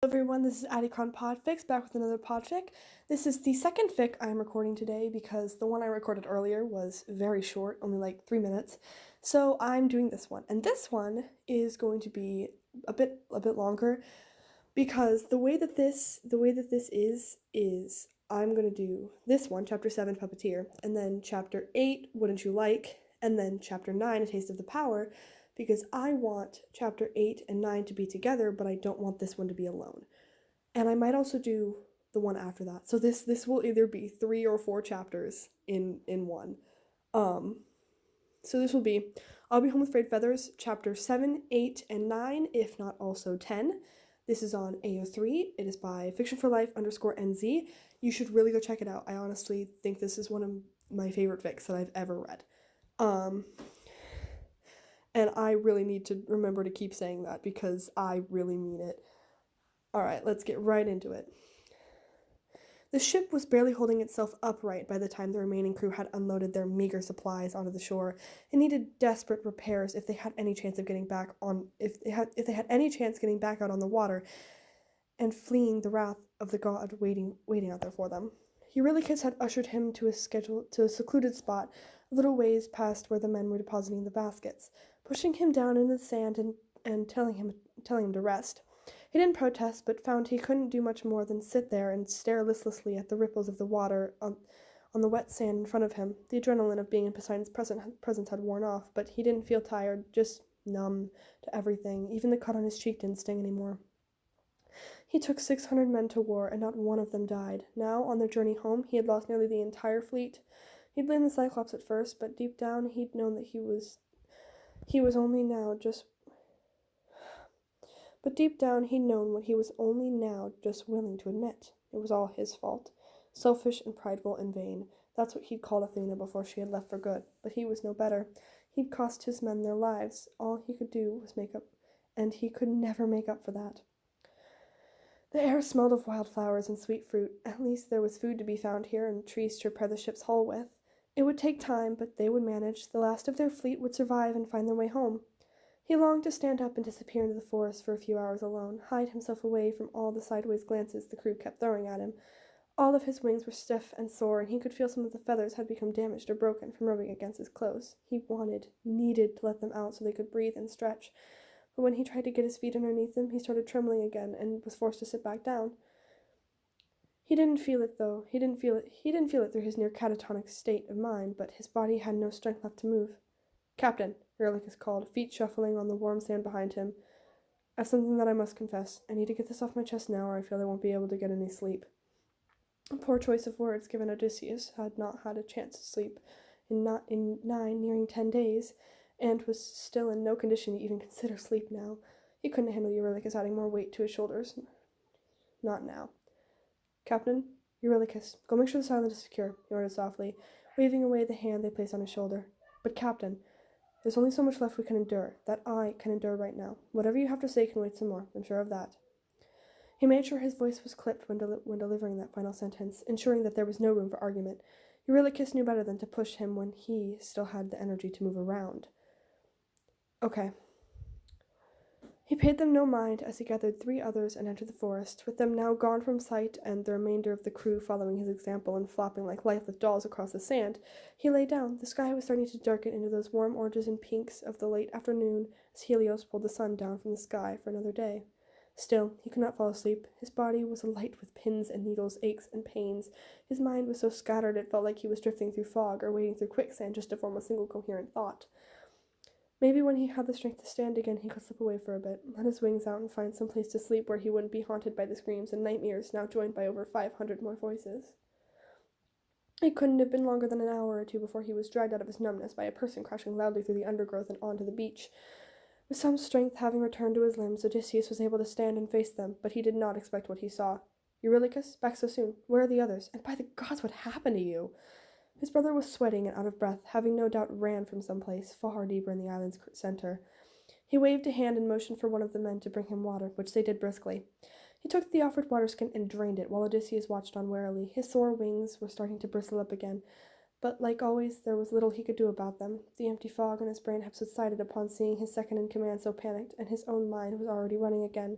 Everyone, this is Ao3 podfic, back with another podfic. This is the second fic I'm recording today because the one I recorded earlier was very short, only like 3 minutes. So I'm doing this one, and this one is going to be a bit longer because the way that this is I'm gonna do this one, chapter 7, Puppeteer, and then chapter 8, Wouldn't You Like, and then chapter 9, A Taste of the Power, because I want chapter 8 and 9 to be together, but I don't want this one to be alone. And I might also do the one after that. So this will either be 3 or 4 chapters in one. So this will be I'll Be Home with Frayed Feathers, chapter 7, 8, and 9, if not also 10. This is on Ao3. It is by fictionforlife_NZ. You should really go check it out. I honestly think this is one of my favorite fics that I've ever read. And I really need to remember to keep saying that because I really mean it. Alright, let's get right into it. The ship was barely holding itself upright by the time the remaining crew had unloaded their meager supplies onto the shore. It needed desperate repairs if they had any chance of getting back on if they had any chance getting back out on the water and fleeing the wrath of the god waiting out there for them. Eurylochus had ushered him to a secluded spot, a little ways past where the men were depositing the baskets, pushing him down into the sand and telling him to rest. He didn't protest, but found he couldn't do much more than sit there and stare listlessly at the ripples of the water on the wet sand in front of him. The adrenaline of being in Poseidon's presence had worn off, but he didn't feel tired, just numb to everything. Even the cut on his cheek didn't sting anymore. He took 600 men to war, and not one of them died. Now, on their journey home, he had lost nearly the entire fleet. He'd blamed the Cyclops at first, but deep down he'd known that he was only now just willing to admit. It was all his fault. Selfish and prideful and vain. That's what he'd called Athena before she had left for good. But he was no better. He'd cost his men their lives. All he could do was make up, and he could never make up for that. The air smelled of wildflowers and sweet fruit. At least there was food to be found here and trees to repair the ship's hull with. It would take time, but they would manage. The last of their fleet would survive and find their way home. He longed to stand up and disappear into the forest for a few hours alone, hide himself away from all the sideways glances the crew kept throwing at him. All of his wings were stiff and sore, and he could feel some of the feathers had become damaged or broken from rubbing against his clothes. He needed to let them out so they could breathe and stretch. But when he tried to get his feet underneath him, he started trembling again and was forced to sit back down. He didn't feel it, though. He didn't feel it through his near catatonic state of mind, but his body had no strength left to move. "Captain," Eurylochus called, feet shuffling on the warm sand behind him. "I have something that I must confess. I need to get this off my chest now, or I feel I won't be able to get any sleep." A poor choice of words, given Odysseus had not had a chance to sleep in 9, nearing 10 days, and was still in no condition to even consider sleep now. He couldn't handle Eurylochus adding more weight to his shoulders. Not now. "Captain, Eurylochus, go make sure the silence is secure," he ordered softly, waving away the hand they placed on his shoulder. "But, Captain, there's only so much left we can endure, that I can endure right now. Whatever you have to say can wait some more, I'm sure of that." He made sure his voice was clipped when delivering that final sentence, ensuring that there was no room for argument. Eurylochus knew better than to push him when he still had the energy to move around. "Okay." He paid them no mind as he gathered 3 others and entered the forest, with them now gone from sight and the remainder of the crew following his example and flopping like lifeless dolls across the sand. He lay down. The sky was starting to darken into those warm oranges and pinks of the late afternoon as Helios pulled the sun down from the sky for another day. Still, he could not fall asleep. His body was alight with pins and needles, aches and pains. His mind was so scattered it felt like he was drifting through fog or wading through quicksand just to form a single coherent thought. Maybe when he had the strength to stand again, he could slip away for a bit, let his wings out, and find some place to sleep where he wouldn't be haunted by the screams and nightmares now joined by over 500 more voices. It couldn't have been longer than an hour or 2 before he was dragged out of his numbness by a person crashing loudly through the undergrowth and onto the beach. With some strength having returned to his limbs, Odysseus was able to stand and face them, but he did not expect what he saw. "Eurylochus, back so soon. Where are the others? And by the gods, what happened to you?" His brother was sweating and out of breath, having no doubt ran from some place far deeper in the island's center. He waved a hand and motioned for one of the men to bring him water, which they did briskly. He took the offered waterskin and drained it, while Odysseus watched on warily. His sore wings were starting to bristle up again, but like always, there was little he could do about them. The empty fog in his brain had subsided upon seeing his second-in-command so panicked, and his own mind was already running again.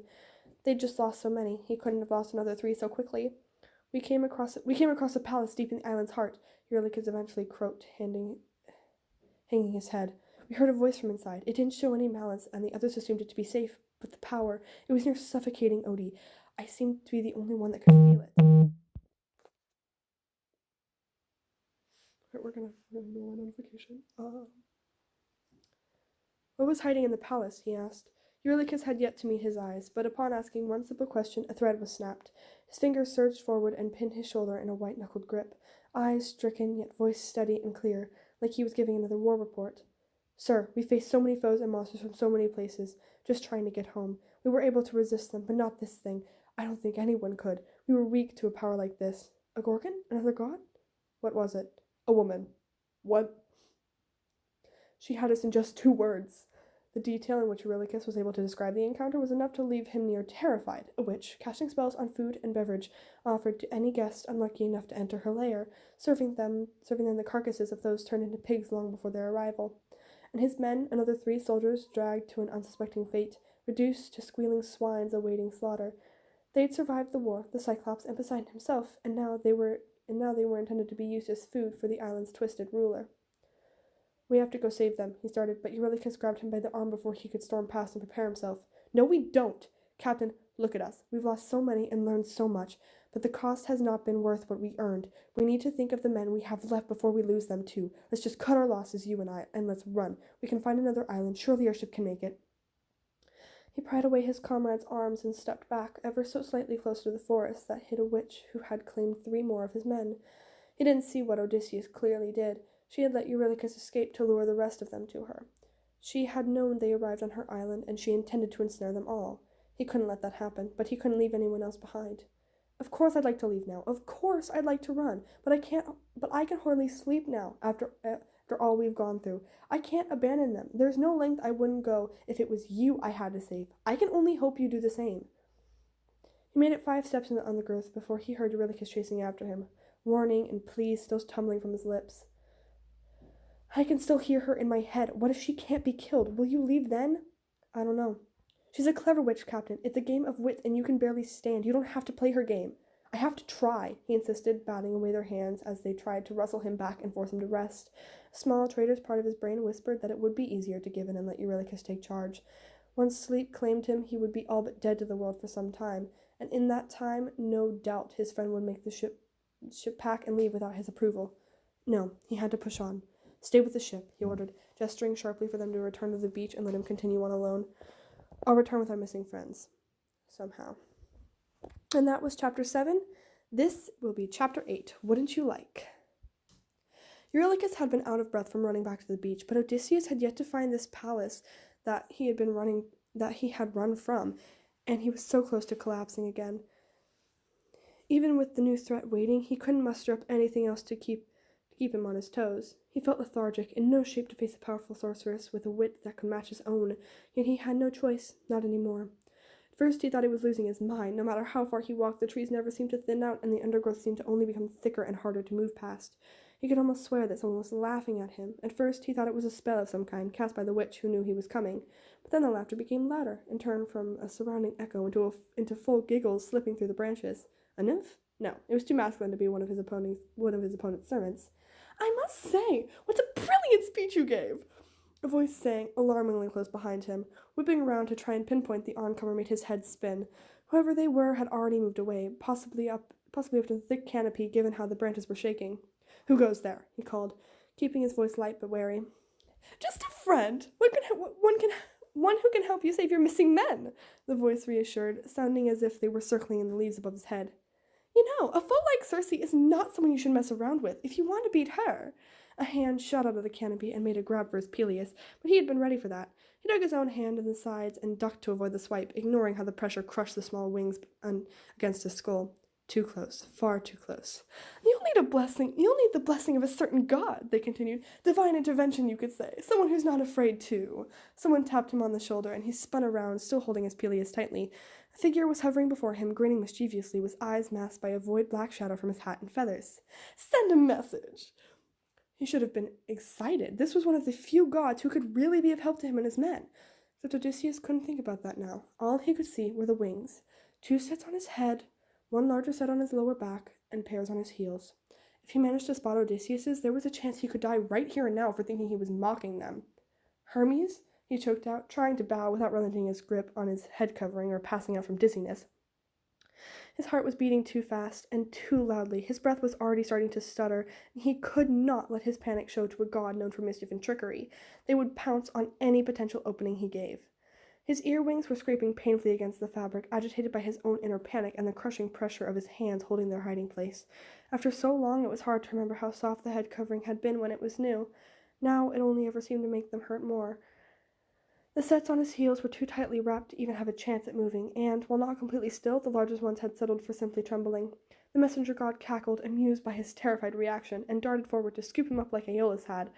They'd just lost so many. He couldn't have lost another 3 so quickly. We came across a palace deep in the island's heart, Eurylochus eventually croaked, hanging his head. We heard a voice from inside. It didn't show any malice, and the others assumed it to be safe, but the power, it was near suffocating Odie. I seemed to be the only one that could feel it. We're gonna do a notification. What was hiding in the palace? He asked. Eurylochus had yet to meet his eyes, but upon asking one simple question, a thread was snapped. His fingers surged forward and pinned his shoulder in a white-knuckled grip, eyes stricken, yet voice steady and clear, like he was giving another war report. Sir, we faced so many foes and monsters from so many places, just trying to get home. We were able to resist them, but not this thing. I don't think anyone could. We were weak to a power like this. A Gorgon? Another god? What was it? A woman. What? She had us in just 2 words. The detail in which Eurylochus was able to describe the encounter was enough to leave him near terrified. A witch, casting spells on food and beverage, offered to any guest unlucky enough to enter her lair, serving them the carcasses of those turned into pigs long before their arrival. And his men, another 3 soldiers, dragged to an unsuspecting fate, reduced to squealing swines awaiting slaughter. They'd survived the war, the Cyclops, and Poseidon himself, and now they were intended to be used as food for the island's twisted ruler. We have to go save them, he started, but Eurylochus grabbed him by the arm before he could storm past and prepare himself. No, we don't! Captain, look at us. We've lost so many and learned so much, but the cost has not been worth what we earned. We need to think of the men we have left before we lose them too. Let's just cut our losses, you and I, and let's run. We can find another island. Surely our ship can make it. He pried away his comrade's arms and stepped back, ever so slightly closer to the forest that hid a witch who had claimed 3 more of his men. He didn't see what Odysseus clearly did. She had let Eurylochus escape to lure the rest of them to her. She had known they arrived on her island, and she intended to ensnare them all. He couldn't let that happen, but he couldn't leave anyone else behind. Of course I'd like to leave now. Of course I'd like to run, but I can hardly sleep now after all we've gone through. I can't abandon them. There's no length I wouldn't go if it was you I had to save. I can only hope you do the same. He made it 5 steps in the undergrowth before he heard Eurylochus chasing after him, warning and pleas still tumbling from his lips. I can still hear her in my head. What if she can't be killed? Will you leave then? I don't know. She's a clever witch, Captain. It's a game of wits, and you can barely stand. You don't have to play her game. I have to try, he insisted, batting away their hands as they tried to wrestle him back and force him to rest. A small traitor's part of his brain whispered that it would be easier to give in and let Eurylochus take charge. Once sleep claimed him, he would be all but dead to the world for some time, and in that time, no doubt his friend would make the ship pack and leave without his approval. No, he had to push on. Stay with the ship, he ordered, gesturing sharply for them to return to the beach and let him continue on alone. I'll return with our missing friends. Somehow. And that was chapter 7. This will be chapter 8. Wouldn't you like? Eurylochus had been out of breath from running back to the beach, but Odysseus had yet to find this palace that he had run from, and he was so close to collapsing again. Even with the new threat waiting, he couldn't muster up anything else to keep him on his toes. He felt lethargic, in no shape to face a powerful sorceress with a wit that could match his own, yet he had no choice, not anymore. At first he thought he was losing his mind. No matter how far he walked, the trees never seemed to thin out, and the undergrowth seemed to only become thicker and harder to move past. He could almost swear that someone was laughing at him. At first he thought it was a spell of some kind, cast by the witch who knew he was coming, but then the laughter became louder, and turned from a surrounding echo into full giggles slipping through the branches. A nymph? No, it was too masculine to be one of his opponent's servants. I must say, what a brilliant speech you gave! A voice sang, alarmingly close behind him. Whipping around to try and pinpoint the oncomer made his head spin. Whoever they were had already moved away, possibly up to the thick canopy, given how the branches were shaking. Who goes there? He called, keeping his voice light but wary. Just a friend! One who can help you save your missing men, the voice reassured, sounding as if they were circling in the leaves above his head. You know, a foe like Circe is not someone you should mess around with if you want to beat her. A hand shot out of the canopy and made a grab for his Peleus, but he had been ready for that. He dug his own hand in the sides and ducked to avoid the swipe, ignoring how the pressure crushed the small wings against his skull. Too close, far too close. You'll need the blessing of a certain god, they continued. Divine intervention, you could say. Someone who's not afraid too. Someone tapped him on the shoulder, and he spun around, still holding his Peleus tightly. A figure was hovering before him, grinning mischievously, with eyes masked by a void black shadow from his hat and feathers. Send a message! He should have been excited. This was one of the few gods who could really be of help to him and his men. Except Odysseus couldn't think about that now. All he could see were the wings. 2 sets on his head, 1 larger set on his lower back, and pairs on his heels. If he managed to spot Odysseus's, there was a chance he could die right here and now for thinking he was mocking them. Hermes, he choked out, trying to bow without relenting his grip on his head covering or passing out from dizziness. His heart was beating too fast and too loudly. His breath was already starting to stutter, and he could not let his panic show to a god known for mischief and trickery. They would pounce on any potential opening he gave. His earwings were scraping painfully against the fabric, agitated by his own inner panic and the crushing pressure of his hands holding their hiding place. After so long, it was hard to remember how soft the head covering had been when it was new. Now it only ever seemed to make them hurt more. The sets on his heels were too tightly wrapped to even have a chance at moving, and, while not completely still, the largest ones had settled for simply trembling. The messenger god cackled, amused by his terrified reaction, and darted forward to scoop him up like Aeolus had.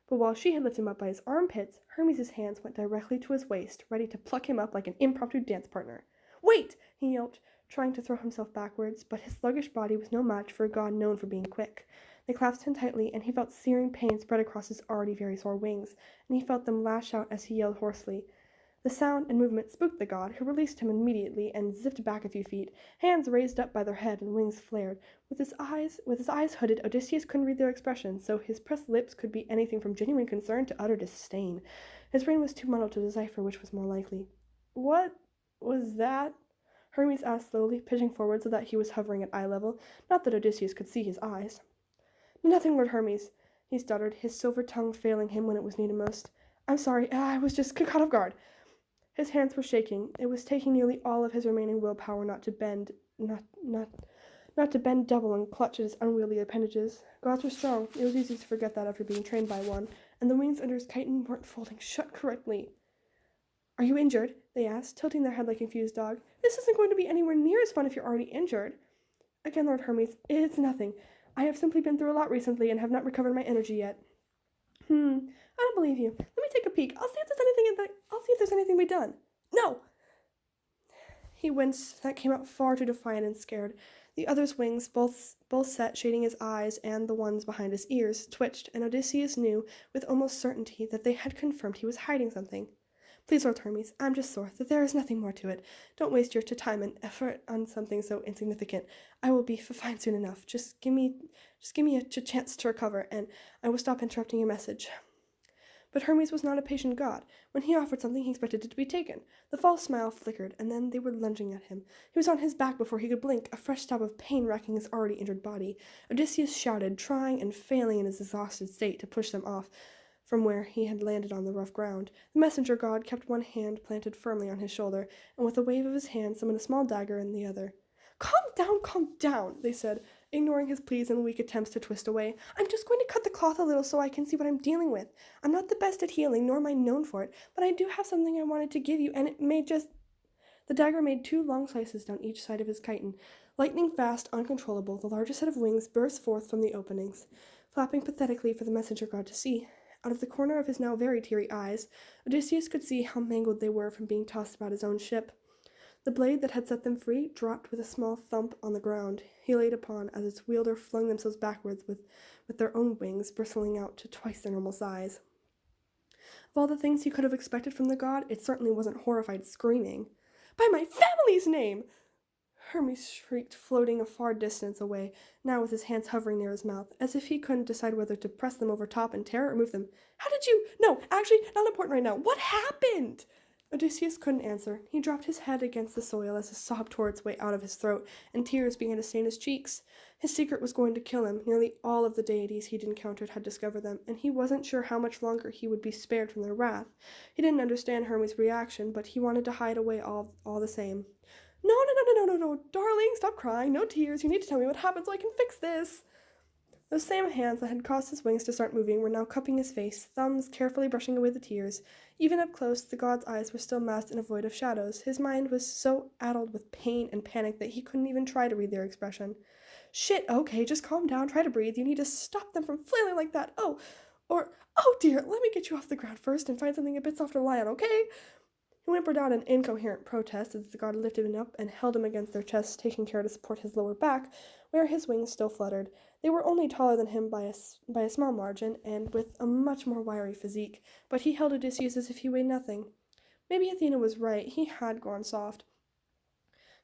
But while she had lifted him up by his armpits, Hermes' hands went directly to his waist, ready to pluck him up like an impromptu dance partner. "Wait!" he yelped, trying to throw himself backwards, but his sluggish body was no match for a god known for being quick. They clasped him tightly, and he felt searing pain spread across his already very sore wings, and he felt them lash out as he yelled hoarsely. The sound and movement spooked the god, who released him immediately and zipped back a few feet, hands raised up by their head and wings flared. With his eyes hooded, Odysseus couldn't read their expression, so his pressed lips could be anything from genuine concern to utter disdain. His brain was too muddled to decipher which was more likely. "What was that?" Hermes asked slowly, pitching forward so that he was hovering at eye level, not that Odysseus could see his eyes. "Nothing, Lord Hermes," he stuttered, his silver tongue failing him when it was needed most. "I'm sorry, I was just caught off guard." His hands were shaking. It was taking nearly all of his remaining willpower not to bend double and clutch at his unwieldy appendages. Gods were strong. It was easy to forget that after being trained by one, and the wings under his chitin weren't folding shut correctly. "Are you injured?" they asked, tilting their head like a confused dog. "This isn't going to be anywhere near as fun if you're already injured." "Again, Lord Hermes, it's nothing. I have simply been through a lot recently and have not recovered my energy yet." I don't believe you. Let me take a peek. I'll see if there's anything to be done." "No!" He winced. That came out far too defiant and scared. The other's wings, both set, shading his eyes and the ones behind his ears, twitched, and Odysseus knew with almost certainty that they had confirmed he was hiding something. "Please, Lord Hermes, I'm just sore, that there is nothing more to it. Don't waste your time and effort on something so insignificant. I will be fine soon enough. Just give me a chance to recover, and I will stop interrupting your message." But Hermes was not a patient god. When he offered something, he expected it to be taken. The false smile flickered, and then they were lunging at him. He was on his back before he could blink, a fresh stab of pain racking his already injured body. Odysseus shouted, trying and failing in his exhausted state to push them off from where he had landed on the rough ground. The messenger god kept one hand planted firmly on his shoulder, and with a wave of his hand summoned a small dagger in the other. Calm down, they said, ignoring his pleas and weak attempts to twist away. "I'm just going to cut the cloth a little so I can see what I'm dealing with. I'm not the best at healing, nor am I known for it, but I do have something I wanted to give you, and it may just—" The dagger made 2 long slices down each side of his chitin. Lightning fast, uncontrollable, the largest set of wings burst forth from the openings, flapping pathetically for the messenger god to see. Out of the corner of his now very teary eyes, Odysseus could see how mangled they were from being tossed about his own ship. The blade that had set them free dropped with a small thump on the ground he laid upon as its wielder flung themselves backwards with their own wings bristling out to twice their normal size. Of all the things he could have expected from the god, it certainly wasn't horrified screaming. "By my family's name!" Hermes shrieked, floating a far distance away, now with his hands hovering near his mouth, as if he couldn't decide whether to press them over top in terror or move them. "How did you— No, actually, not important right now. What happened?" Odysseus couldn't answer. He dropped his head against the soil as a sob tore its way out of his throat, and tears began to stain his cheeks. His secret was going to kill him. Nearly all of the deities he'd encountered had discovered them, and he wasn't sure how much longer he would be spared from their wrath. He didn't understand Hermes' reaction, but he wanted to hide away all the same. No, darling, stop crying. No tears. You need to tell me what happened so I can fix this." Those same hands that had caused his wings to start moving were now cupping his face, thumbs carefully brushing away the tears. Even up close, the god's eyes were still masked in a void of shadows. His mind was so addled with pain and panic that he couldn't even try to read their expression. "Shit, okay, just calm down, try to breathe. You need to stop them from flailing like that. Oh dear, let me get you off the ground first and find something a bit softer to lie on, okay?" He whimpered out an incoherent protest as the god lifted him up and held him against their chests, taking care to support his lower back, where his wings still fluttered. They were only taller than him by a small margin, and with a much more wiry physique, but he held Odysseus as if he weighed nothing. Maybe Athena was right. He had gone soft.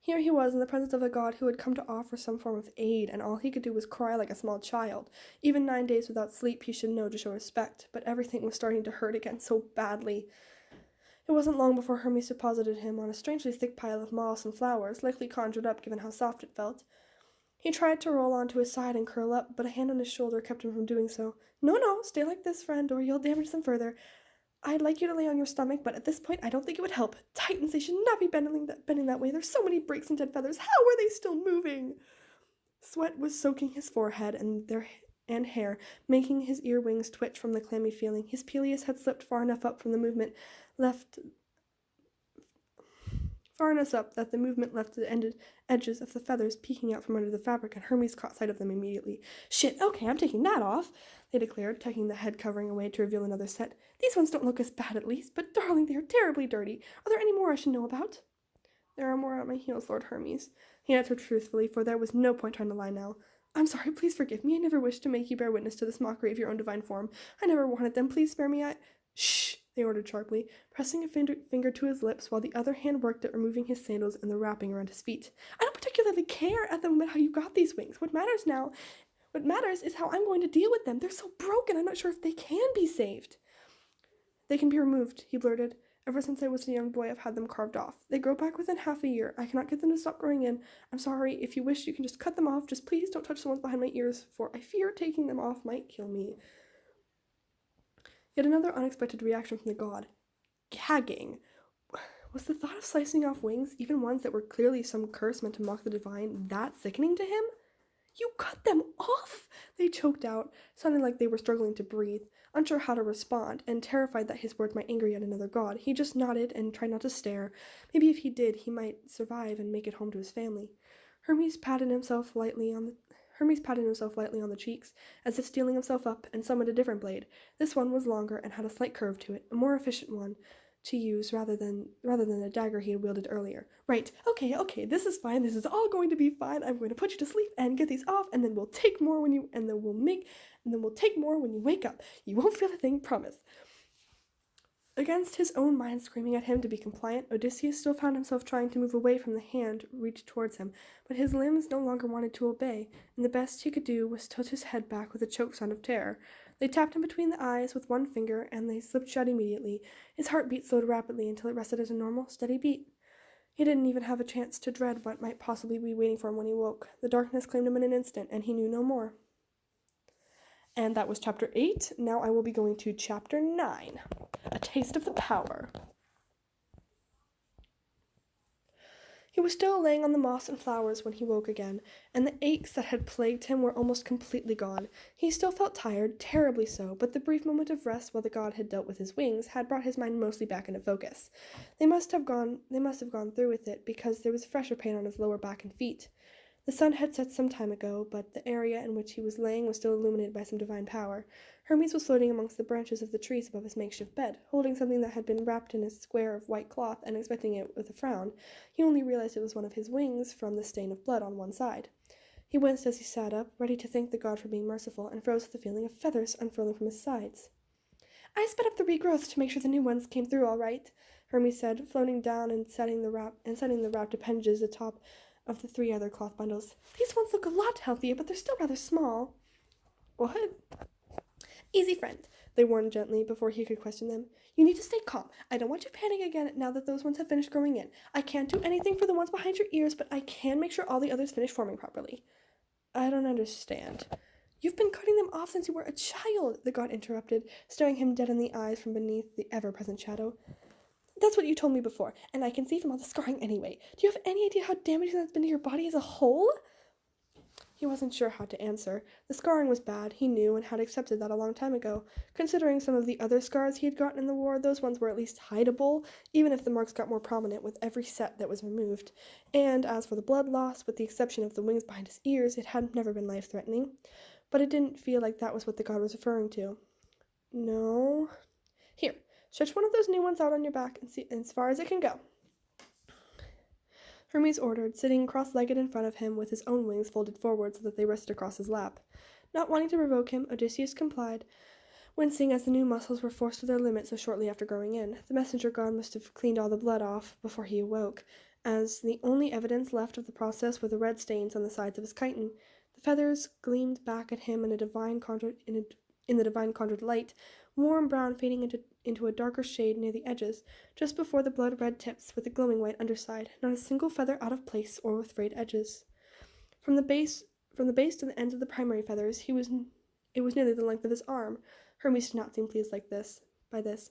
Here he was in the presence of a god who had come to offer some form of aid, and all he could do was cry like a small child. Even 9 days without sleep he should know to show respect, but everything was starting to hurt again so badly. It wasn't long before Hermes deposited him on a strangely thick pile of moss and flowers, likely conjured up given how soft it felt. He tried to roll onto his side and curl up, but a hand on his shoulder kept him from doing so. No, stay like this, friend, or you'll damage them further. I'd like you to lay on your stomach, but at this point I don't think it would help. Titans, they should not be bending that way. There's so many breaks and dead feathers. How are they still moving? Sweat was soaking his forehead and hair, making his ear wings twitch from the clammy feeling. His Peleus had slipped far enough up that the movement left the edges of the feathers peeking out from under the fabric, and Hermes caught sight of them immediately. Shit, okay, I'm taking that off, they declared, tucking the head covering away to reveal another set. These ones don't look as bad, at least, but darling, they are terribly dirty. Are there any more I should know about? There are more at my heels, Lord Hermes, he answered truthfully, for there was no point trying to lie now. I'm sorry, please forgive me. I never wished to make you bear witness to this mockery of your own divine form. I never wanted them. Please spare me. Shh, they ordered sharply, pressing a finger to his lips while the other hand worked at removing his sandals and the wrapping around his feet. I don't particularly care at the moment how you got these wings. What matters is how I'm going to deal with them. They're so broken, I'm not sure if they can be saved. They can be removed, he blurted. Ever since I was a young boy, I've had them carved off. They grow back within half a year. I cannot get them to stop growing in. I'm sorry. If you wish, you can just cut them off. Just please don't touch the ones behind my ears, for I fear taking them off might kill me. Yet another unexpected reaction from the god. Gagging. Was the thought of slicing off wings, even ones that were clearly some curse meant to mock the divine, that sickening to him? You cut them off, they choked out, sounding like they were struggling to breathe, unsure how to respond, and terrified that his words might anger yet another god. He just nodded and tried not to stare. Maybe if he did, he might survive and make it home to his family. Hermes patted himself lightly on the cheeks, as if steeling himself up, and summoned a different blade. This one was longer and had a slight curve to it, a more efficient one to use rather than the dagger he had wielded earlier. Right, okay, this is fine, this is all going to be fine. I'm going to put you to sleep and get these off, and then we'll take more when you wake up. You won't feel a thing, promise. Against his own mind screaming at him to be compliant, Odysseus still found himself trying to move away from the hand reached towards him, but his limbs no longer wanted to obey, and the best he could do was tilt his head back with a choked sound of terror. They tapped him between the eyes with one finger, and they slipped shut immediately. His heartbeat slowed rapidly until it rested at a normal, steady beat. He didn't even have a chance to dread what might possibly be waiting for him when he woke. The darkness claimed him in an instant, and he knew no more. And that was chapter 8. Now I will be going to chapter 9, A Taste of the Power. He was still laying on the moss and flowers when he woke again, and the aches that had plagued him were almost completely gone. He still felt tired, terribly so, but the brief moment of rest while the god had dealt with his wings had brought his mind mostly back into focus. They must have gone through with it, because there was fresher pain on his lower back and feet. The sun had set some time ago, but the area in which he was laying was still illuminated by some divine power. Hermes was floating amongst the branches of the trees above his makeshift bed, holding something that had been wrapped in a square of white cloth and inspecting it with a frown. He only realized it was one of his wings from the stain of blood on one side. He winced as he sat up, ready to thank the god for being merciful, and froze with the feeling of feathers unfurling from his sides. I sped up the regrowth to make sure the new ones came through all right, Hermes said, floating down and setting the wrapped appendages atop of the 3 other cloth bundles. These ones look a lot healthier, but they're still rather small. What? Easy, friend, they warned gently before he could question them. You need to stay calm. I don't want you panicking again now that those ones have finished growing in. I can't do anything for the ones behind your ears, but I can make sure all the others finish forming properly. I don't understand. You've been cutting them off since you were a child, the god interrupted, staring him dead in the eyes from beneath the ever-present shadow. That's what you told me before, and I can see from all the scarring anyway. Do you have any idea how damaging that's been to your body as a whole? He wasn't sure how to answer. The scarring was bad, he knew, and had accepted that a long time ago. Considering some of the other scars he had gotten in the war, those ones were at least hideable, even if the marks got more prominent with every set that was removed. And as for the blood loss, with the exception of the wings behind his ears, it had never been life-threatening. But it didn't feel like that was what the god was referring to. No. Here. Stretch one of those new ones out on your back and see as far as it can go. Hermes ordered, sitting cross-legged in front of him with his own wings folded forward so that they rested across his lap. Not wanting to provoke him, Odysseus complied, wincing as the new muscles were forced to their limit so shortly after growing in. The messenger god must have cleaned all the blood off before he awoke, as the only evidence left of the process were the red stains on the sides of his chiton. The feathers gleamed back at him in the divine conjured light, warm brown fading into a darker shade near the edges, just before the blood-red tips with the glowing white underside, not a single feather out of place or with frayed edges. From the base to the ends of the primary feathers, it was nearly the length of his arm. Hermes did not seem pleased by this.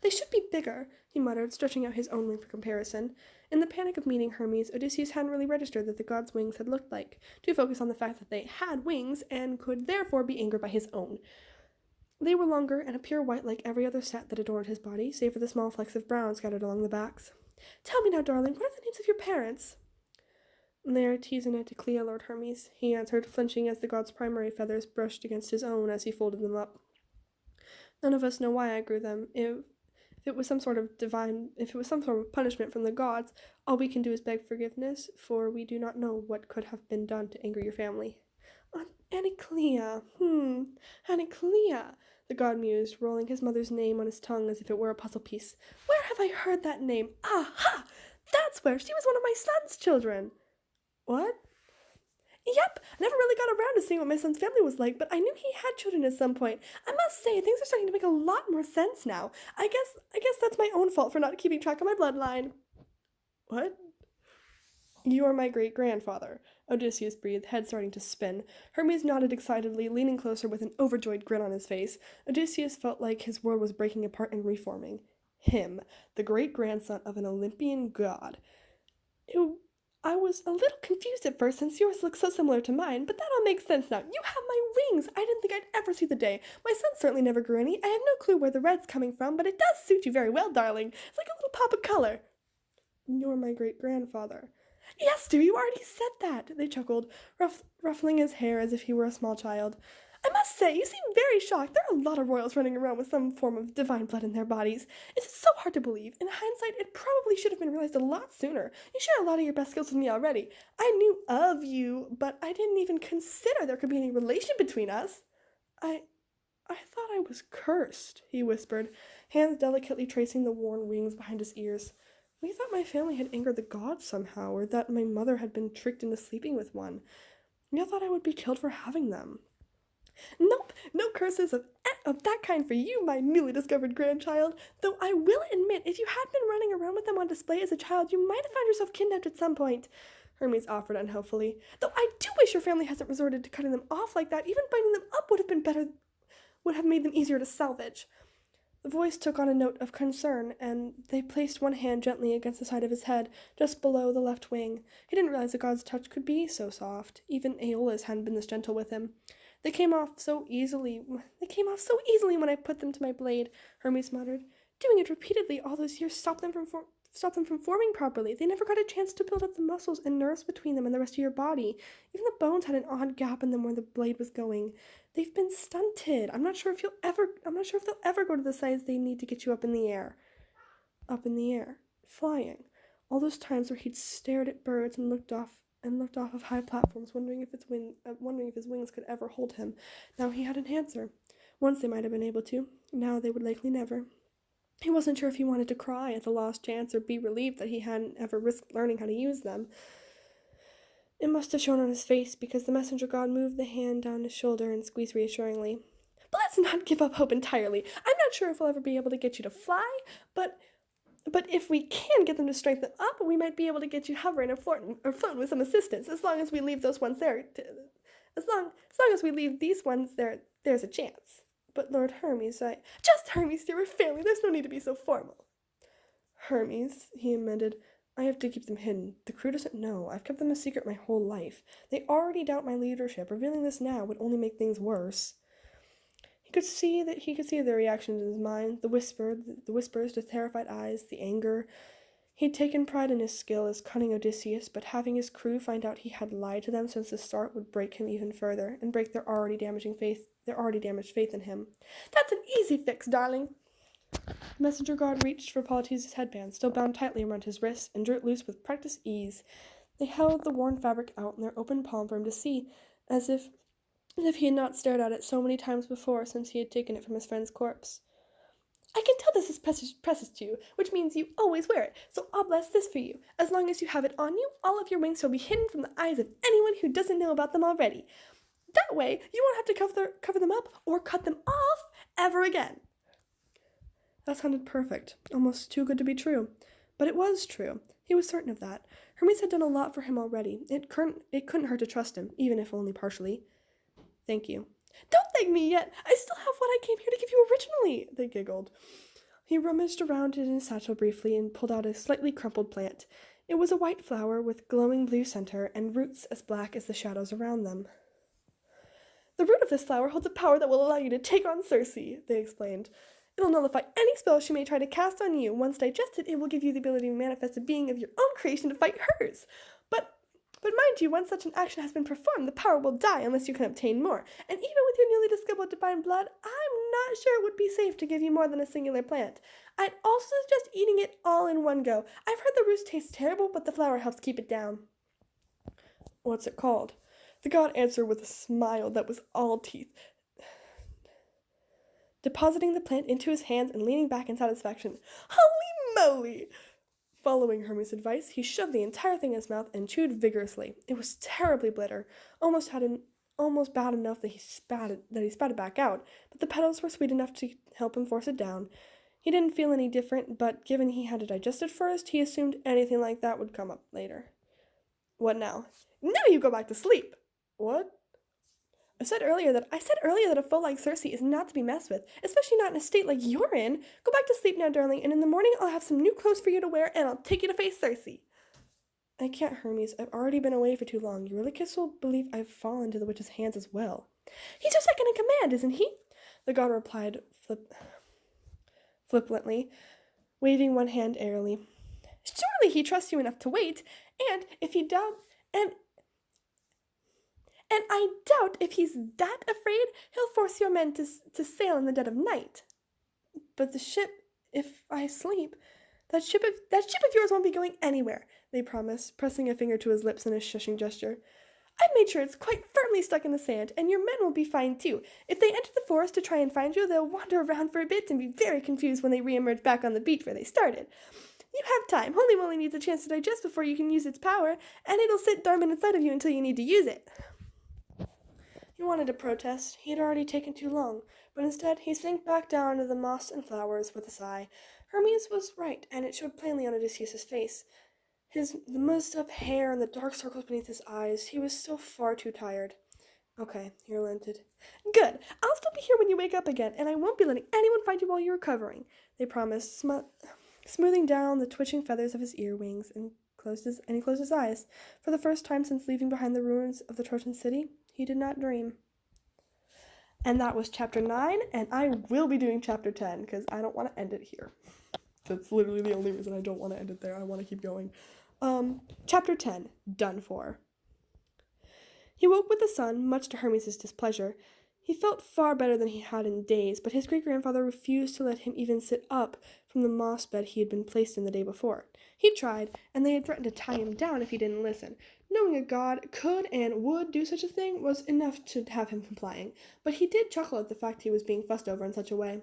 "They should be bigger," he muttered, stretching out his own wing for comparison. In the panic of meeting Hermes, Odysseus hadn't really registered that the god's wings had looked like, too focused on the fact that they had wings and could therefore be angered by his own. They were longer and a pure white like every other set that adorned his body, save for the small flecks of brown scattered along the backs. "Tell me now, darling, what are the names of your parents?" "They are Teason and Clea, Lord Hermes," he answered, flinching as the god's primary feathers brushed against his own as he folded them up. "None of us know why I grew them. If it was some sort of punishment from the gods, all we can do is beg forgiveness, for we do not know what could have been done to anger your family." Anaclea, Anaclea, the god mused, rolling his mother's name on his tongue as if it were a puzzle piece. "Where have I heard that name? Aha! That's where! She was one of my son's children." "What?" "Yep, I never really got around to seeing what my son's family was like, but I knew he had children at some point. I must say, things are starting to make a lot more sense now. I guess that's my own fault for not keeping track of my bloodline." "What?" "You are my great-grandfather," Odysseus breathed, head starting to spin. Hermes nodded excitedly, leaning closer with an overjoyed grin on his face. Odysseus felt like his world was breaking apart and reforming. Him, the great-grandson of an Olympian god. "I was a little confused at first since yours looks so similar to mine, but that all makes sense now. You have my wings! I didn't think I'd ever see the day. My son certainly never grew any. I have no clue where the red's coming from, but it does suit you very well, darling. It's like a little pop of color." "You're my great-grandfather." "Yes, dear, you already said that," they chuckled, ruffling his hair as if he were a small child. "I must say, you seem very shocked. There are a lot of royals running around with some form of divine blood in their bodies. It's so hard to believe. In hindsight, it probably should have been realized a lot sooner. You share a lot of your best skills with me already. I knew of you, but I didn't even consider there could be any relation between us." I thought I was cursed," he whispered, hands delicately tracing the worn wings behind his ears. "We thought my family had angered the gods somehow, or that my mother had been tricked into sleeping with one. We all thought I would be killed for having them." "Nope, no curses of that kind for you, my newly discovered grandchild. Though I will admit, if you had been running around with them on display as a child, you might have found yourself kidnapped at some point," Hermes offered unhopefully. "Though I do wish your family hasn't resorted to cutting them off like that. Even biting them up would have made them easier to salvage." The voice took on a note of concern, and they placed one hand gently against the side of his head, just below the left wing. He didn't realize the god's touch could be so soft. Even Aeolus hadn't been this gentle with him. They came off so easily when I put them to my blade," Hermes muttered. "Doing it repeatedly all those years stopped them from forming properly. They never got a chance to build up the muscles and nerves between them and the rest of your body. Even the bones had an odd gap in them where the blade was going. They've been stunted. I'm not sure if they'll ever go to the size they need to get you up in the air." Up in the air, flying. All those times where he'd stared at birds and looked off of high platforms, wondering if his wings could ever hold him. Now he had an answer. Once they might have been able to. Now they would likely never. He wasn't sure if he wanted to cry at the lost chance or be relieved that he hadn't ever risked learning how to use them. It must have shown on his face, because the messenger god moved the hand down his shoulder and squeezed reassuringly. "But let's not give up hope entirely. I'm not sure if we'll ever be able to get you to fly, but if we can get them to strengthen up, we might be able to get you hovering or floating with some assistance, as long as we leave those ones there. As long as we leave these ones there, there's a chance." "But Lord Hermes, Just Hermes, dear, we're family. There's no need to be so formal." "Hermes," he amended, "I have to keep them hidden. The crew doesn't know. I've kept them a secret my whole life. They already doubt my leadership. Revealing this now would only make things worse." He could see their reactions in his mind, the whispers, the terrified eyes, the anger. He'd taken pride in his skill as cunning Odysseus, but having his crew find out he had lied to them since the start would break him even further, and break their already damaged faith in him. "That's an easy fix, darling." The messenger god reached for Polites' headband, still bound tightly around his wrist, and drew it loose with practiced ease. They held the worn fabric out in their open palm for him to see, as if he had not stared at it so many times before since he had taken it from his friend's corpse. I can tell this is precious to you, which means you always wear it, so I'll bless this for you. As long as you have it on you, all of your wings shall be hidden from the eyes of anyone who doesn't know about them already. That way, you won't have to cover them up or cut them off ever again. That sounded perfect, almost too good to be true. But it was true. He was certain of that. Hermes had done a lot for him already. It couldn't hurt to trust him, even if only partially. Thank you. Don't thank me yet. I still have what I came here to give you originally, they giggled. He rummaged around in his satchel briefly and pulled out a slightly crumpled plant. It was a white flower with glowing blue center and roots as black as the shadows around them. The root of this flower holds a power that will allow you to take on Circe, they explained. It'll nullify any spell she may try to cast on you. Once digested, it will give you the ability to manifest a being of your own creation to fight hers. But mind you, once such an action has been performed, the power will die unless you can obtain more. And even with your newly discovered divine blood, I'm not sure it would be safe to give you more than a singular plant. I'd also suggest eating it all in one go. I've heard the roots taste terrible, but the flower helps keep it down. What's it called? The god answered with a smile that was all teeth. Depositing the plant into his hands and leaning back in satisfaction. Holy moly! Following Hermes' advice, he shoved the entire thing in his mouth and chewed vigorously. It was terribly bitter, almost bad enough that he spat it back out, but the petals were sweet enough to help him force it down. He didn't feel any different, but given he had to digest it first, he assumed anything like that would come up later. What now? Now you go back to sleep! What? I said earlier that a foe like Circe is not to be messed with, especially not in a state like you're in. Go back to sleep now, darling, and in the morning I'll have some new clothes for you to wear, and I'll take you to face Circe. I can't, Hermes. I've already been away for too long. Eurylochus will believe I've fallen into the witch's hands as well. He's your second in command, isn't he? The god replied flippantly, waving one hand airily. Surely he trusts you enough to wait, and I doubt if he's that afraid, he'll force your men to sail in the dead of night. But the ship, if I sleep, that ship of yours won't be going anywhere, they promised, pressing a finger to his lips in a shushing gesture. I've made sure it's quite firmly stuck in the sand, and your men will be fine too. If they enter the forest to try and find you, they'll wander around for a bit and be very confused when they re-emerge back on the beach where they started. You have time. Holy Moly needs a chance to digest before you can use its power, and it'll sit dormant inside of you until you need to use it. He wanted to protest. He had already taken too long, but instead he sank back down into the moss and flowers with a sigh. Hermes was right, and it showed plainly on Odysseus' face. The mussed up hair and the dark circles beneath his eyes. He was still far too tired. Okay, he relented. Good. I'll still be here when you wake up again, and I won't be letting anyone find you while you're recovering, they promised, smoothing down the twitching feathers of his ear wings, and he closed his eyes. For the first time since leaving behind the ruins of the Trojan city, he did not dream. And that was chapter 9, and I will be doing chapter 10, because I don't want to end it here. That's literally the only reason I don't want to end it there. I want to keep going. Chapter 10, done for. He woke with the sun, much to Hermes' displeasure. He felt far better than he had in days, but his great-grandfather refused to let him even sit up from the moss bed he had been placed in the day before. He tried, and they had threatened to tie him down if he didn't listen. Knowing a god could and would do such a thing was enough to have him complying, but he did chuckle at the fact he was being fussed over in such a way.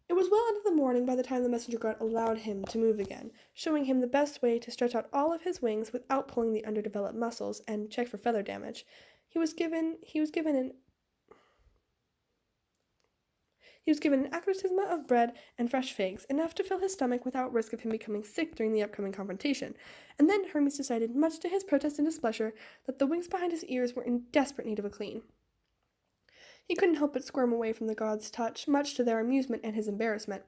It was well into the morning by the time the messenger god allowed him to move again, showing him the best way to stretch out all of his wings without pulling the underdeveloped muscles and check for feather damage. He was given an accoutrement of bread and fresh figs, enough to fill his stomach without risk of him becoming sick during the upcoming confrontation. And then Hermes decided, much to his protest and displeasure, that the wings behind his ears were in desperate need of a clean. He couldn't help but squirm away from the god's touch, much to their amusement and his embarrassment.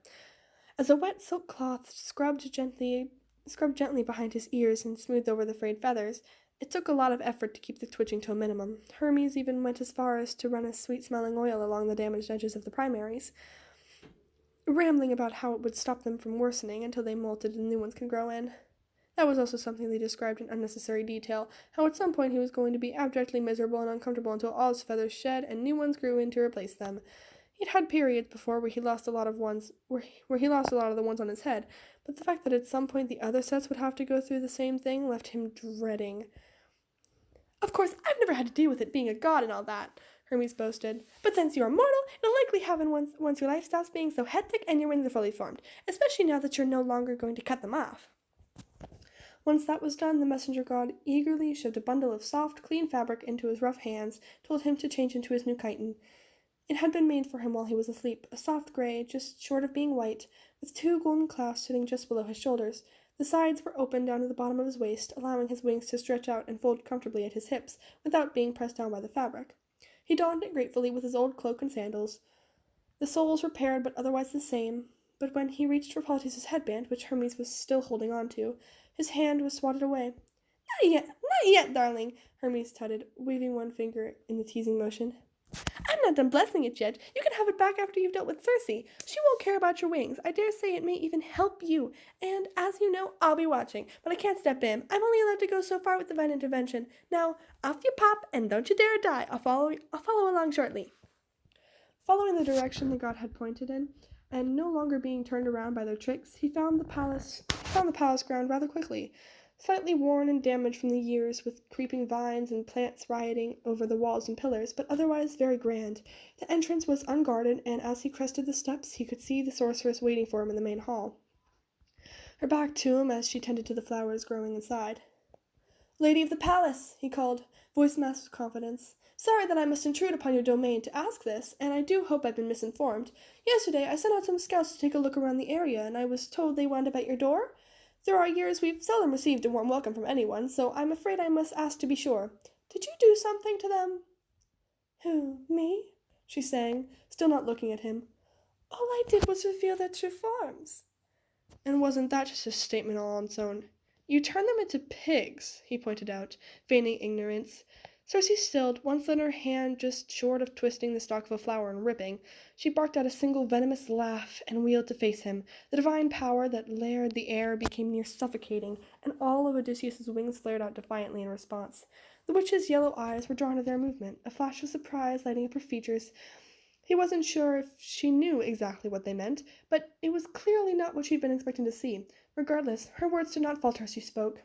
As a wet silk cloth scrubbed gently behind his ears and smoothed over the frayed feathers, it took a lot of effort to keep the twitching to a minimum. Hermes even went as far as to run a sweet-smelling oil along the damaged edges of the primaries, rambling about how it would stop them from worsening until they molted and new ones could grow in. That was also something they described in unnecessary detail, how at some point he was going to be abjectly miserable and uncomfortable until all his feathers shed and new ones grew in to replace them. He'd had periods before where he lost a lot of the ones on his head, but the fact that at some point the other sets would have to go through the same thing left him dreading. Of course, I've never had to deal with it being a god and all that, Hermes boasted. But since you are mortal, it'll likely happen once your life stops being so hectic and your wings are fully formed, especially now that you're no longer going to cut them off. Once that was done, the messenger god eagerly shoved a bundle of soft, clean fabric into his rough hands, told him to change into his new chiton. It had been made for him while he was asleep, a soft gray, just short of being white, with 2 golden clasps sitting just below his shoulders. The sides were open down to the bottom of his waist, allowing his wings to stretch out and fold comfortably at his hips, without being pressed down by the fabric. He donned it gratefully with his old cloak and sandals. The soles were paired but otherwise the same, but when he reached for Polites' headband, which Hermes was still holding on to, his hand was swatted away. Not yet, darling, Hermes tutted, waving one finger in the teasing motion. I'm not done blessing it yet. You can have it back after you've dealt with Circe. She won't care about your wings. I dare say it may even help you. And, as you know, I'll be watching. But I can't step in. I'm only allowed to go so far with divine intervention. Now, off you pop, and don't you dare die. I'll follow along shortly. Following the direction the god had pointed in, and no longer being turned around by their tricks, he found the palace ground rather quickly, slightly worn and damaged from the years, with creeping vines and plants rioting over the walls and pillars, but otherwise very grand. The entrance was unguarded, and as he crested the steps, he could see the sorceress waiting for him in the main hall, her back to him as she tended to the flowers growing inside. Lady of the palace, he called, voice masked with confidence. Sorry that I must intrude upon your domain to ask this, and I do hope I've been misinformed. Yesterday I sent out some scouts to take a look around the area, and I was told they wound up at your door. Through our years we've seldom received a warm welcome from anyone, so I'm afraid I must ask to be sure. Did you do something to them? Who, me? She sang, still not looking at him. All I did was reveal their true forms. And wasn't that just a statement all on its own? You turned them into pigs, he pointed out, feigning ignorance. Circe stilled, once let her hand just short of twisting the stalk of a flower and ripping. She barked out a single venomous laugh and wheeled to face him. The divine power that layered the air became near suffocating, and all of Odysseus's wings flared out defiantly in response. The witch's yellow eyes were drawn to their movement, a flash of surprise lighting up her features. He wasn't sure if she knew exactly what they meant, but it was clearly not what she'd been expecting to see. Regardless, her words did not falter as she spoke.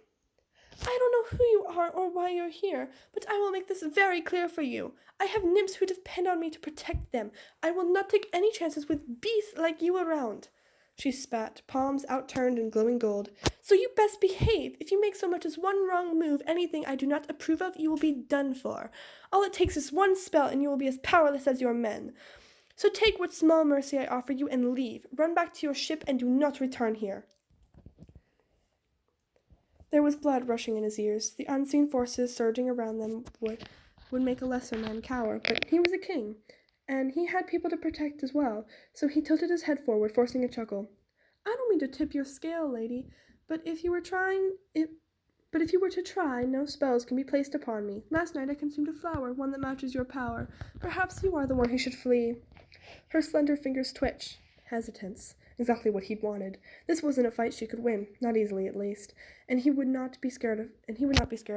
I don't know who you are or why you're here, but I will make this very clear for you. I have nymphs who depend on me to protect them. I will not take any chances with beasts like you around. She spat, palms outturned and glowing gold. So you best behave. If you make so much as one wrong move, anything I do not approve of, you will be done for. All it takes is one spell, and you will be as powerless as your men. So take what small mercy I offer you and leave. Run back to your ship and do not return here. There was blood rushing in his ears. The unseen forces surging around them would make a lesser man cower, but he was a king, and he had people to protect as well, so he tilted his head forward, forcing a chuckle. I don't mean to tip your scale, lady, but if you were to try, no spells can be placed upon me. Last night I consumed a flower, one that matches your power. Perhaps you are the one who should flee. Her slender fingers twitched. Hesitance. Exactly what he'd wanted. This wasn't a fight she could win, not easily at least, and he would not be scared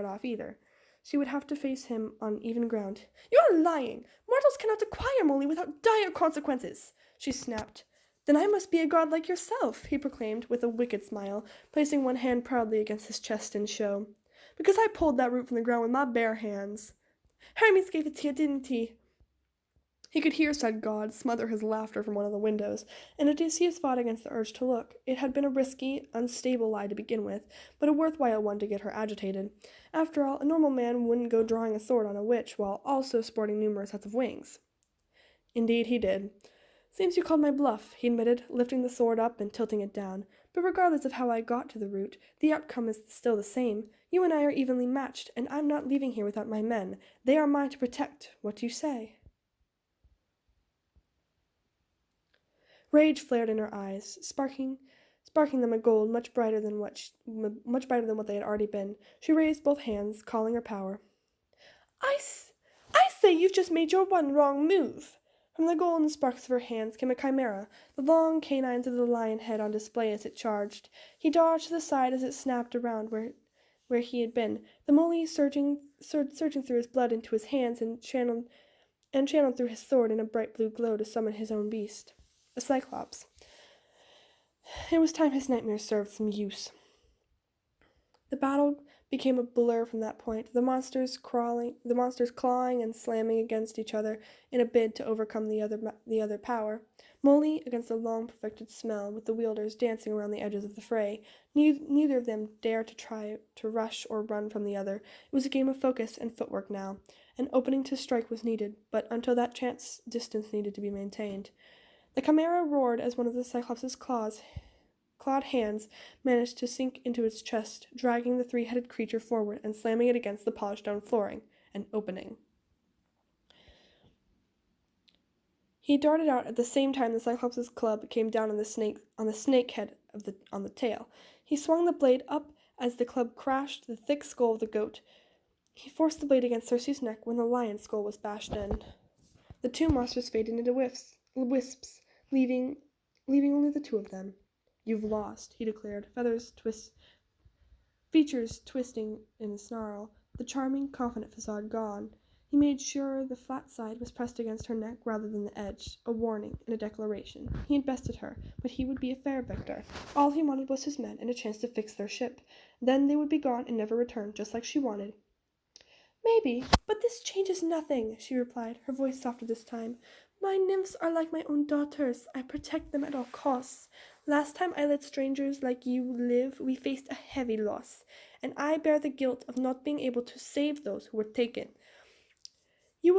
off either. She would have to face him on even ground. You're lying! Mortals cannot acquire Moly without dire consequences, she snapped. Then I must be a god like yourself, he proclaimed with a wicked smile, placing one hand proudly against his chest in show. Because I pulled that root from the ground with my bare hands. Hermes gave it to you, didn't he? He could hear said god smother his laughter from one of the windows, and Odysseus fought against the urge to look. It had been a risky, unstable lie to begin with, but a worthwhile one to get her agitated. After all, a normal man wouldn't go drawing a sword on a witch while also sporting numerous sets of wings. Indeed he did. Seems you called my bluff, he admitted, lifting the sword up and tilting it down. But regardless of how I got to the root, the outcome is still the same. You and I are evenly matched, and I'm not leaving here without my men. They are mine to protect. What do you say? Rage flared in her eyes, sparking them a gold much brighter than what they had already been. She raised both hands, calling her power. I say you've just made your one wrong move. From the golden sparks of her hands came a chimera, the long canines of the lion head on display as it charged. He dodged to the side as it snapped around where he had been, the moly surging through his blood into his hands and channeled through his sword in a bright blue glow to summon his own beast. A cyclops. It was time his nightmares served some use. The battle became a blur from that point, the monsters clawing and slamming against each other in a bid to overcome the other power. Moly against the long perfected smell, with the wielders dancing around the edges of the fray. Neither of them dared to try to rush or run from the other. It was a game of focus and footwork now. An opening to strike was needed, but until that chance, distance needed to be maintained. The chimera roared as one of the Cyclops' clawed hands managed to sink into its chest, dragging the three-headed creature forward and slamming it against the polished stone flooring. An opening. He darted out at the same time the Cyclops' club came down on the snake head on the tail. He swung the blade up as the club crashed the thick skull of the goat. He forced the blade against Circe's neck when the lion's skull was bashed in. The two monsters faded into wisps, leaving only the two of them. "You've lost," he declared, features twisting in a snarl, the charming, confident facade gone. He made sure the flat side was pressed against her neck rather than the edge, a warning and a declaration. He had bested her, but he would be a fair victor. All he wanted was his men and a chance to fix their ship. Then they would be gone and never return, just like she wanted. "Maybe, but this changes nothing," she replied, her voice softer this time. "My nymphs are like my own daughters. I protect them at all costs. Last time I let strangers like you live, we faced a heavy loss, and I bear the guilt of not being able to save those who were taken. You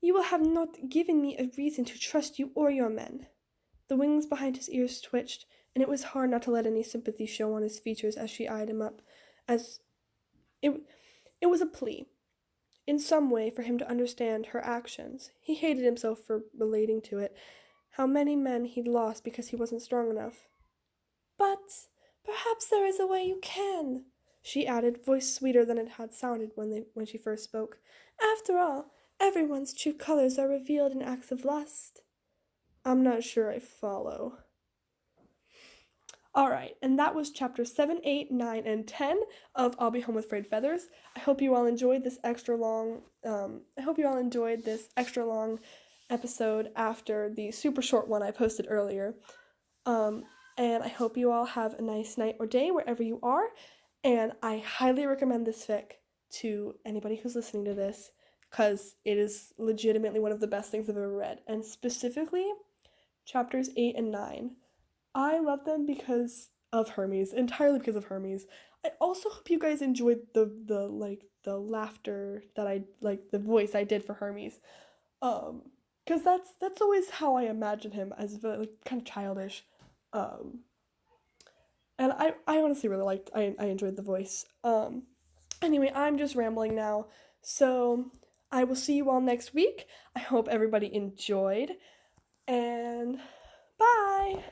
will have not given me a reason to trust you or your men." The wings behind his ears twitched, and it was hard not to let any sympathy show on his features as she eyed him up, as it was a plea, in some way, for him to understand her actions. He hated himself for relating to it, how many men he'd lost because he wasn't strong enough. "But perhaps there is a way you can," she added, voice sweeter than it had sounded when she first spoke. "After all, everyone's true colors are revealed in acts of lust." "I'm not sure I follow." Alright, and that was chapter 7, 8, 9, and 10 of I'll Be Home with Frayed Feathers. I hope you all enjoyed this extra long episode after the super short one I posted earlier. And I hope you all have a nice night or day wherever you are. And I highly recommend this fic to anybody who's listening to this, because it is legitimately one of the best things I've ever read. And specifically, chapters 8 and 9. I love them because of Hermes, entirely because of Hermes. I also hope you guys enjoyed the laughter that I, the voice I did for Hermes. Because that's always how I imagine him, as kind of childish. And I honestly really liked, I enjoyed the voice. Anyway, I'm just rambling now, so I will see you all next week. I hope everybody enjoyed, and bye!